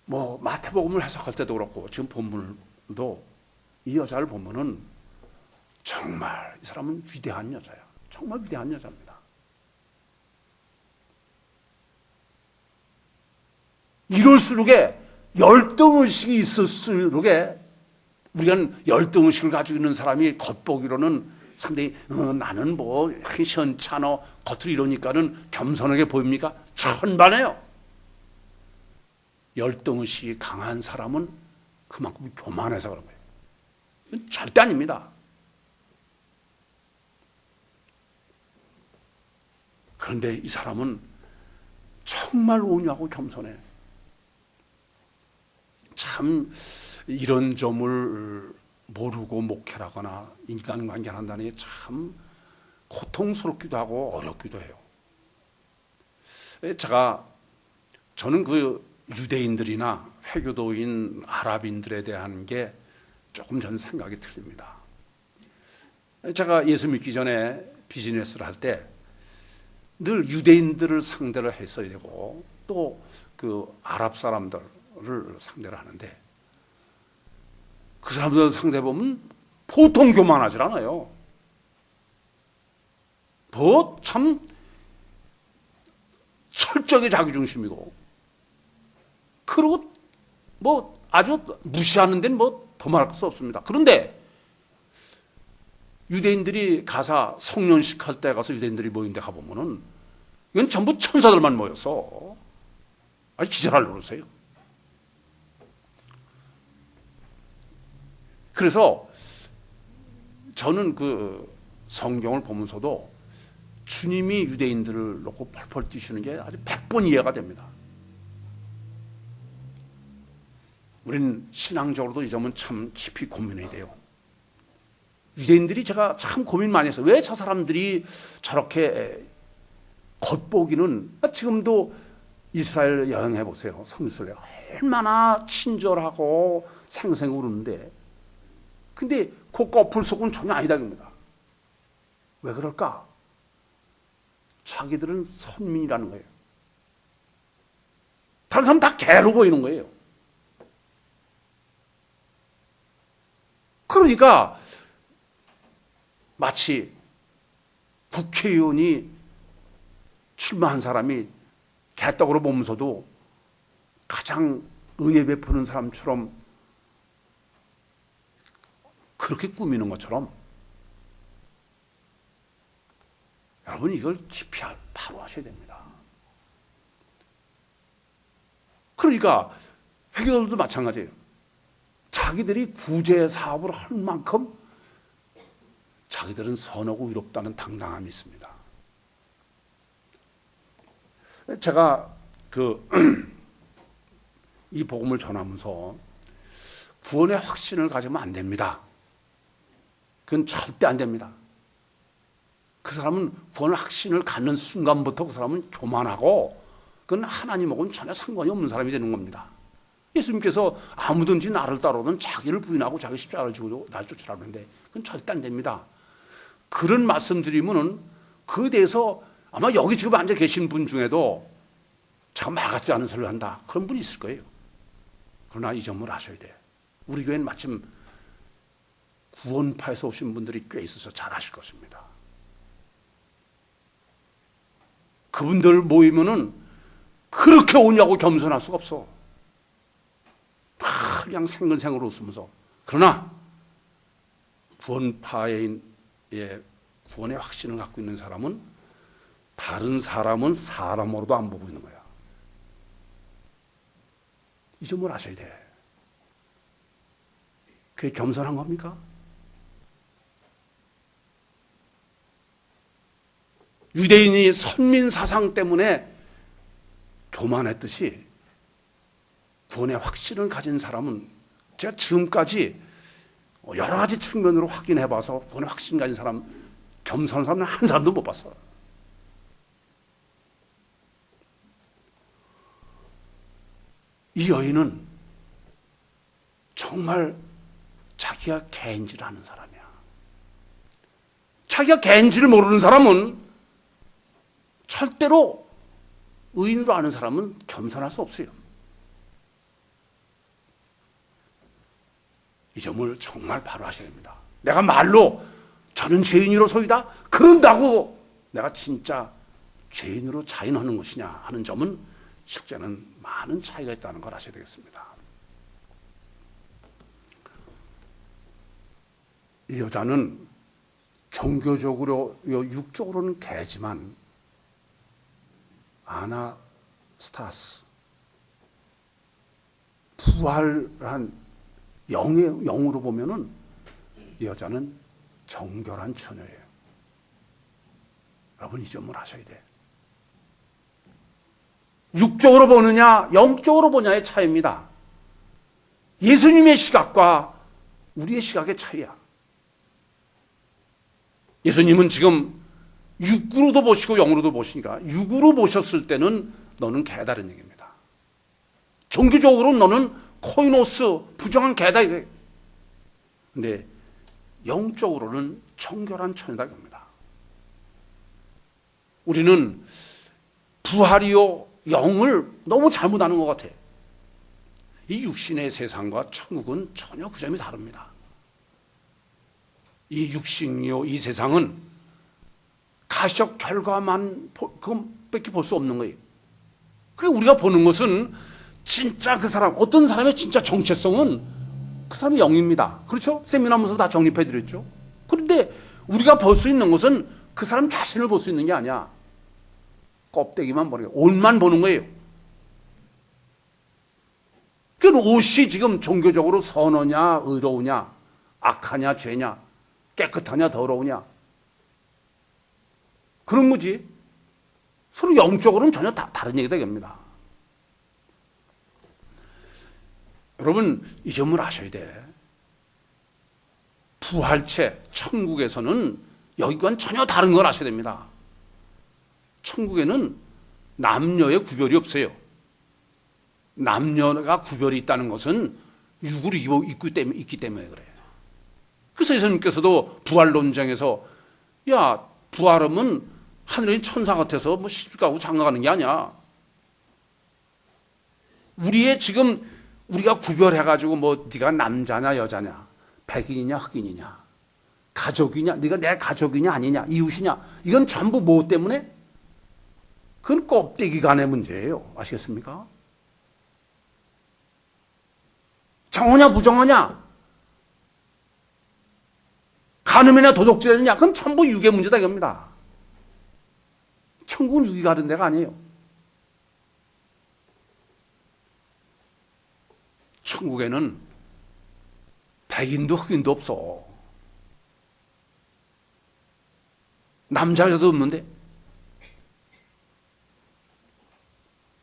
마태복음을 해석할 때도 그렇고 지금 본문도 이 여자를 보면은 정말 이 사람은 위대한 여자야. 정말 위대한 여자입니다. 이럴수록에 열등의식이 있을수록에 우리가 열등의식을 가지고 있는 사람이 겉보기로는 상당히 나는 시원찮어 겉으로 이러니까는 겸손하게 보입니까? 천반에요. 열등의식이 강한 사람은 그만큼 교만해서 그런 거예요. 이건 절대 아닙니다. 그런데 이 사람은 정말 온유하고 겸손해. 참 이런 점을 모르고 목회를 하거나 인간관계를 한다는 게 참 고통스럽기도 하고 어렵기도 해요. 저는 그 유대인들이나 회교도인 아랍인들에 대한 게 조금 저는 생각이 틀립니다. 제가 예수 믿기 전에 비즈니스를 할 때 늘 유대인들을 상대로 했어야 되고 또 그 아랍 사람들을 상대로 하는데 그 사람들 상대 보면 보통 교만하지 않아요. 뭐 참 철저하게 자기중심이고 그리고 뭐 아주 무시하는 데는 뭐 더 말할 수 없습니다. 그런데 유대인들이 가사 성년식 할 때 가서 유대인들이 모인데 가보면은 이건 전부 천사들만 모여서 아주 기절할 노릇이에요. 그래서 저는 그 성경을 보면서도 주님이 유대인들을 놓고 펄펄 뛰시는 게 아주 100번 이해가 됩니다. 우리는 신앙적으로도 이 점은 참 깊이 고민해야 돼요. 유대인들이 제가 참 고민 많이 했어요. 왜 저 사람들이 저렇게 겉보기는 지금도 이스라엘 여행해 보세요. 성수에 얼마나 친절하고 생생 우는데 근데 그 거풀 속은 전혀 아니다입니다. 왜 그럴까? 자기들은 선민이라는 거예요. 다른 사람 다 개로 보이는 거예요. 그러니까 마치 국회의원이 출마한 사람이 개떡으로 보면서도 가장 은혜 베푸는 사람처럼 그렇게 꾸미는 것처럼 여러분 이걸 깊이 바로 하셔야 됩니다. 그러니까 회교들도 마찬가지예요. 자기들이 구제 사업을 할 만큼 자기들은 선하고 의롭다는 당당함이 있습니다. 제가 이 복음을 전하면서 구원의 확신을 가지면 안 됩니다. 그건 절대 안 됩니다. 그 사람은 구원의 확신을 갖는 순간부터 그 사람은 교만하고 그건 하나님하고는 전혀 상관이 없는 사람이 되는 겁니다. 예수님께서 아무든지 나를 따르든 자기를 부인하고 자기 십자가를 지고 날 쫓으라고 하는데 그건 절대 안 됩니다. 그런 말씀 드리면은 그에 대해서 아마 여기 지금 앉아 계신 분 중에도 참 말 같지 않은 소리를 한다. 그런 분이 있을 거예요. 그러나 이 점을 아셔야 돼요. 우리 교회는 마침 구원파에서 오신 분들이 꽤 있어서 잘 아실 것입니다. 그분들 모이면은 그렇게 오냐고 겸손할 수가 없어. 다 그냥 생근생으로 웃으면서. 그러나 구원파의 구원의 확신을 갖고 있는 사람은 다른 사람은 사람으로도 안 보고 있는 거야. 이 점을 아셔야 돼. 그게 겸손한 겁니까? 유대인이 선민 사상 때문에 교만했듯이 구원의 확신을 가진 사람은 제가 지금까지 여러 가지 측면으로 확인해 봐서 구원의 확신 가진 사람, 겸손한 사람은 한 사람도 못 봤어요. 이 여인은 정말 자기가 개인지를 아는 사람이야. 자기가 개인지를 모르는 사람은 절대로 의인으로 아는 사람은 겸손할 수 없어요. 이 점을 정말 바로 하셔야 됩니다. 내가 말로 저는 죄인으로서이다 그런다고 내가 진짜 죄인으로 자인하는 것이냐 하는 점은 실제는 많은 차이가 있다는 걸 아셔야 되겠습니다. 이 여자는 종교적으로 육적으로는 개지만 아나스타스 부활한 영으로 보면은 이 여자는 정결한 처녀예요. 여러분 이 점을 아셔야 돼. 육적으로 보느냐 영적으로 보냐의 차이입니다. 예수님의 시각과 우리의 시각의 차이야. 예수님은 지금 육으로도 보시고 영으로도 보시니까 육으로 보셨을 때는 너는 개다른 얘기입니다. 종교적으로는 너는 코이노스 부정한 개다 이거예요. 근데 영적으로는 청결한 처녀다 이겁니다. 우리는 부활이요 영을 너무 잘못 아는 것 같아. 이 육신의 세상과 천국은 전혀 그 점이 다릅니다. 이 육신이요 이 세상은 가시적 결과만 그것밖에 볼 수 없는 거예요. 그리고 우리가 보는 것은 진짜 그 사람, 어떤 사람의 진짜 정체성은 그 사람의 영입니다. 그렇죠? 세미나면서 다 정립해 드렸죠. 그런데 우리가 볼 수 있는 것은 그 사람 자신을 볼 수 있는 게 아니야. 껍데기만 보는 거예요. 옷만 보는 거예요. 그 옷이 지금 종교적으로 선하냐, 의로우냐, 악하냐, 죄냐, 깨끗하냐, 더러우냐. 그런 거지. 서로 영적으로는 전혀 다른 얘기가 됩니다. 여러분, 이 점을 아셔야 돼. 부활체, 천국에서는 여기과는 전혀 다른 걸 아셔야 됩니다. 천국에는 남녀의 구별이 없어요. 남녀가 구별이 있다는 것은 육을 있기 때문에 그래요. 그래서 예수님께서도 부활 논쟁에서 야, 부활하면 하늘에 있는 천사 같아서 뭐 시집가고 장가가는 게 아니야. 우리의 지금 우리가 구별해가지고 뭐 네가 남자냐 여자냐, 백인이냐 흑인이냐, 가족이냐, 네가 내 가족이냐 아니냐, 이웃이냐, 이건 전부 뭐 때문에? 그건 껍데기 간의 문제예요. 아시겠습니까? 정하냐 부정하냐, 간음이냐 도둑질이냐, 그건 전부 육의 문제다 이겁니다. 천국은 육이 가는 데가 아니에요. 천국에는 백인도 흑인도 없어. 남자 여자도 없는데.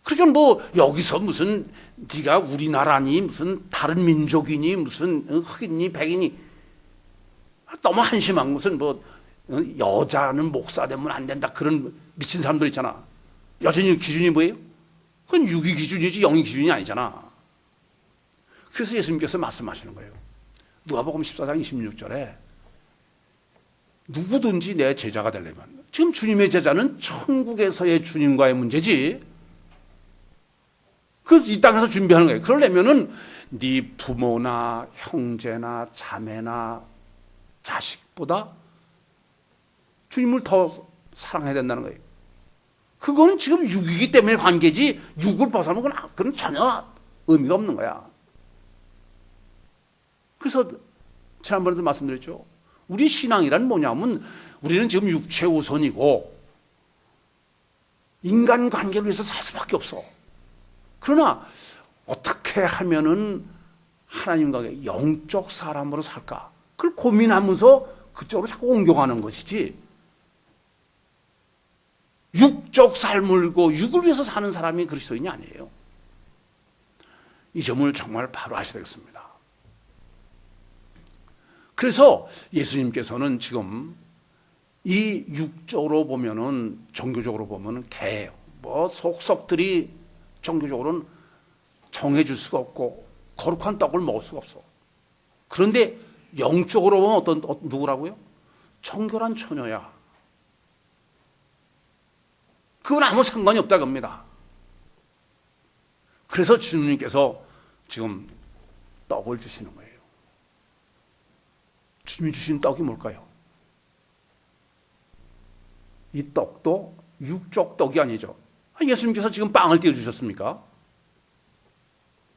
그러니까 뭐 여기서 무슨 네가 우리나라니 무슨 다른 민족이니 무슨 흑인이 백인이 너무 한심한 무슨 뭐 여자는 목사 되면 안 된다 그런 미친 사람들 있잖아. 여전히 기준이 뭐예요? 그건 육이 기준이지 영이 기준이 아니잖아. 그래서 예수님께서 말씀하시는 거예요. 누가복음 14장 26절에 누구든지 내 제자가 되려면, 지금 주님의 제자는 천국에서의 주님과의 문제지. 그래서 이 땅에서 준비하는 거예요. 그러려면은 네 부모나 형제나 자매나 자식보다 주님을 더 사랑해야 된다는 거예요. 그건 지금 육이기 때문에 관계지, 육을 벗어나면 그건 전혀 의미가 없는 거야. 그래서 지난번에도 말씀드렸죠. 우리 신앙이란 뭐냐면 우리는 지금 육체 우선이고 인간관계를 위해서 살 수밖에 없어. 그러나 어떻게 하면은 하나님과 영적 사람으로 살까? 그걸 고민하면서 그쪽으로 자꾸 옮겨가는 것이지, 육적 삶을고 육을 위해서 사는 사람이 그리스도인이 아니에요. 이 점을 정말 바로 아셔야 되겠습니다. 그래서 예수님께서는 지금 이 육적으로 보면은, 종교적으로 보면은 개예요. 뭐 속속들이 종교적으로는 정해줄 수가 없고 거룩한 떡을 먹을 수가 없어. 그런데 영적으로 보면 누구라고요? 청결한 처녀야. 그건 아무 상관이 없다 겁니다. 그래서 주님께서 지금 떡을 주시는 거예요. 주님이 주신 떡이 뭘까요? 이 떡도 육적 떡이 아니죠. 예수님께서 지금 빵을 띄워주셨습니까?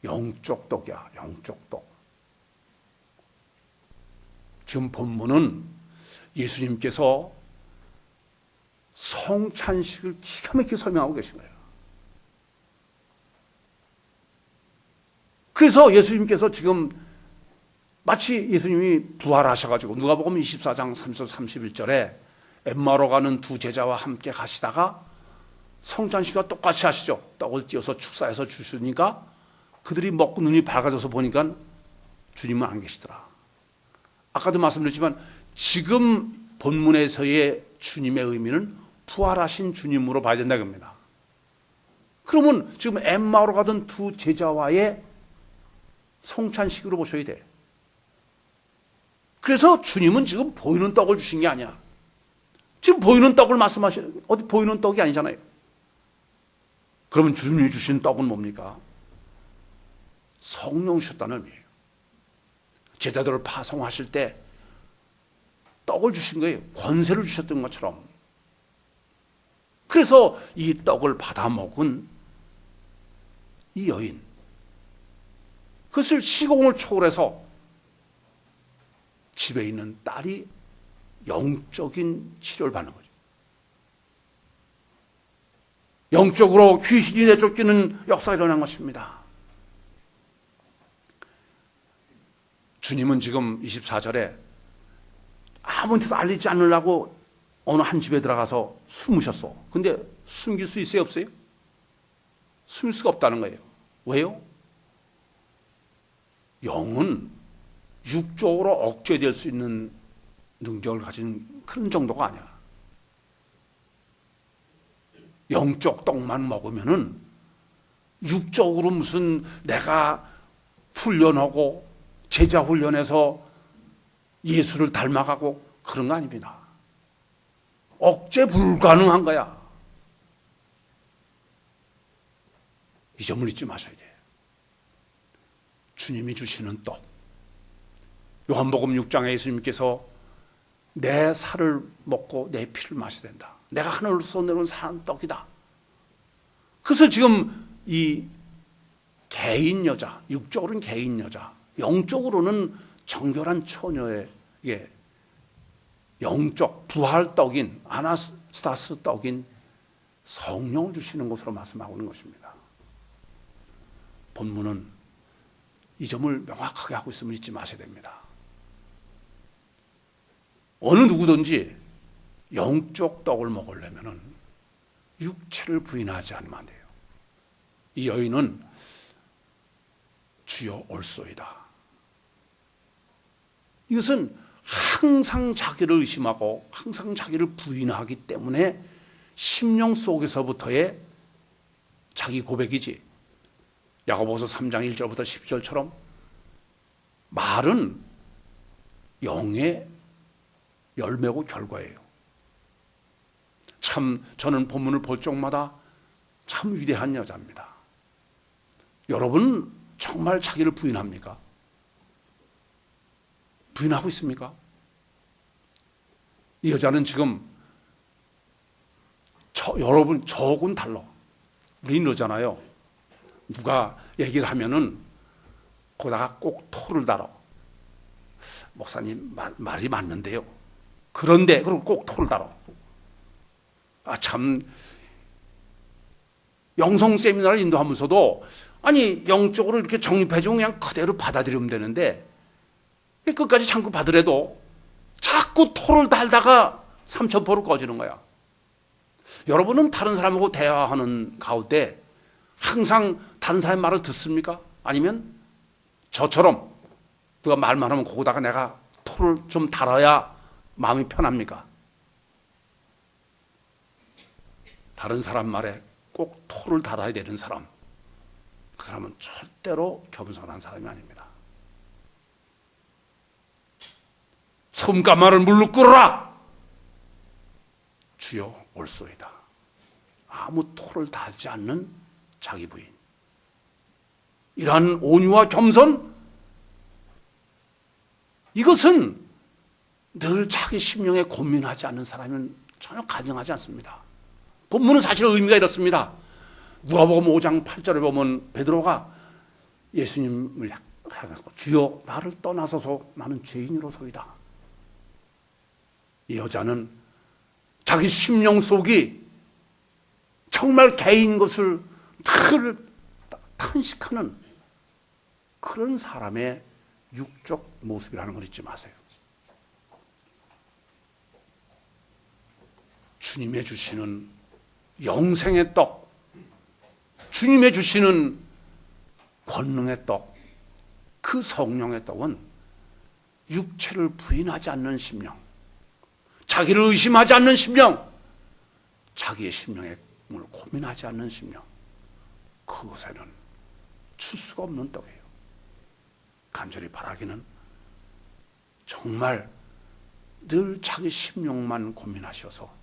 영적 떡이야, 영적 떡. 지금 본문은 예수님께서 성찬식을 기가 막히게 설명하고 계신 거예요. 그래서 예수님께서 지금 마치 예수님이 부활하셔가지고 누가복음 24장 31절에 엠마오로 가는 두 제자와 함께 가시다가 성찬식과 똑같이 하시죠. 떡을 띄어서 축사해서 주시니까 그들이 먹고 눈이 밝아져서 보니까 주님은 안 계시더라. 아까도 말씀드렸지만 지금 본문에서의 주님의 의미는 부활하신 주님으로 봐야 된다는 겁니다. 그러면 지금 엠마오로 가던 두 제자와의 성찬식으로 보셔야 돼. 그래서 주님은 지금 보이는 떡을 주신 게 아니야. 지금 보이는 떡을 말씀하시는, 어디 보이는 떡이 아니잖아요. 그러면 주님이 주신 떡은 뭡니까? 성령 주셨다는 의미예요. 제자들을 파송하실 때 떡을 주신 거예요. 권세를 주셨던 것처럼. 그래서 이 떡을 받아 먹은 이 여인, 그것을 시공을 초월해서 집에 있는 딸이 영적인 치료를 받는 거죠. 영적으로 귀신이 내쫓기는 역사가 일어난 것입니다. 주님은 지금 24절에 아무한테도 알리지 않으려고 어느 한 집에 들어가서 숨으셨어. 근데 숨길 수 있어요, 없어요? 숨길 수가 없다는 거예요. 왜요? 영은 육적으로 억제될 수 있는 능력을 가진 그런 정도가 아니야. 영적 떡만 먹으면은 육적으로 무슨 내가 훈련하고 제자 훈련해서 예수를 닮아가고 그런 거 아닙니다. 억제 불가능한 거야. 이 점을 잊지 마셔야 돼. 주님이 주시는 떡. 요한복음 6장에 예수님께서 내 살을 먹고 내 피를 마셔야 된다. 내가 하늘로서 내려온 산 떡이다. 그래서 지금 이 개인 여자, 육적으로는 개인 여자, 영적으로는 정결한 처녀의 영적 부활 떡인 아나스타스 떡인 성령을 주시는 것으로 말씀하고 있는 것입니다. 본문은 이 점을 명확하게 하고 있음을 잊지 마셔야 됩니다. 어느 누구든지 영적 떡을 먹으려면 육체를 부인하지 않으면 안 돼요. 이 여인은 주여 올소이다. 이것은 항상 자기를 의심하고 항상 자기를 부인하기 때문에 심령 속에서부터의 자기 고백이지. 야고보서 3장 1절부터 10절처럼 말은 영의 열매고 결과예요. 참 저는 본문을 볼 적마다 참 위대한 여자입니다. 여러분 정말 자기를 부인합니까? 부인하고 있습니까? 이 여자는 지금 여러분 저하고는 달라. 우리는 그러잖아요. 누가 얘기를 하면은 거기다가 꼭 토를 달아. 목사님 말이 맞는데요. 그런데 그럼 꼭 토를 달아. 참 영성 세미나를 인도하면서도 아니 영적으로 이렇게 정립해주고 그냥 그대로 받아들이면 되는데 끝까지 참고 받으래도 자꾸 토를 달다가 삼천포를 꺼지는 거야. 여러분은 다른 사람하고 대화하는 가운데 항상 다른 사람의 말을 듣습니까? 아니면 저처럼 누가 말만 하면 거기다가 내가 토를 좀 달아야 마음이 편합니까? 다른 사람 말에 꼭 토를 달아야 되는 사람, 그 사람은 절대로 겸손한 사람이 아닙니다. 섬가마를 물로 끓어라. 주여 올소이다. 아무 토를 달지 않는 자기 부인. 이러한 온유와 겸손, 이것은 늘 자기 심령에 고민하지 않는 사람은 전혀 가능하지 않습니다. 본문은 사실 의미가 이렇습니다. 누가복음 5장 8절에 보면 베드로가 예수님을 향해서 주여 나를 떠나소서 나는 죄인으로소이다. 이 여자는 자기 심령 속이 정말 개인 것을 늘 탄식하는 그런 사람의 육적 모습이라는 걸 잊지 마세요. 주님의 주시는 영생의 떡, 주님의 주시는 권능의 떡, 그 성령의 떡은 육체를 부인하지 않는 심령, 자기를 의심하지 않는 심령, 자기의 심령에 고민하지 않는 심령, 그곳에는 줄 수가 없는 떡이에요. 간절히 바라기는 정말 늘 자기 심령만 고민하셔서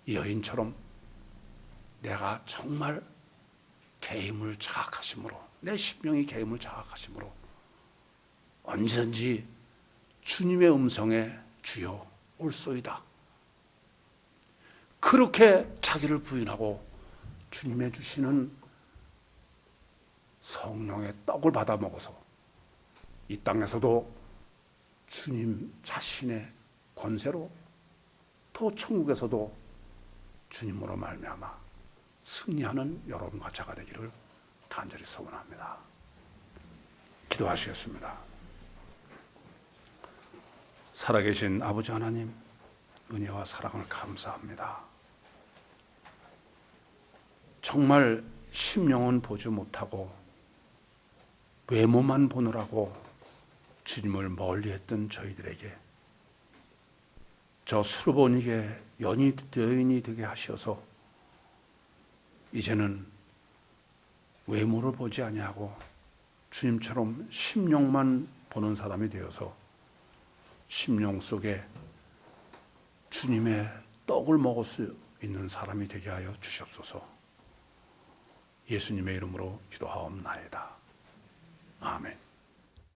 이 여인처럼 내가 정말 계임을 자각하심으로, 내 심령이 계임을 자각하심으로 언제든지 주님의 음성에 주여 올소이다, 그렇게 자기를 부인하고 주님의 주시는 성령의 떡을 받아 먹어서 이 땅에서도 주님 자신의 권세로, 또 천국에서도 주님으로 말미암아 승리하는 여러분과 제가 되기를 간절히 소원합니다. 기도하시겠습니다. 살아계신 아버지 하나님, 은혜와 사랑을 감사합니다. 정말 심령은 보지 못하고 외모만 보느라고 주님을 멀리했던 저희들에게 저 수르보니게 여인이 되게 하셔서 이제는 외모를 보지 아니하고 주님처럼 심령만 보는 사람이 되어서 심령 속에 주님의 떡을 먹을 수 있는 사람이 되게 하여 주시옵소서. 예수님의 이름으로 기도하옵나이다. 아멘.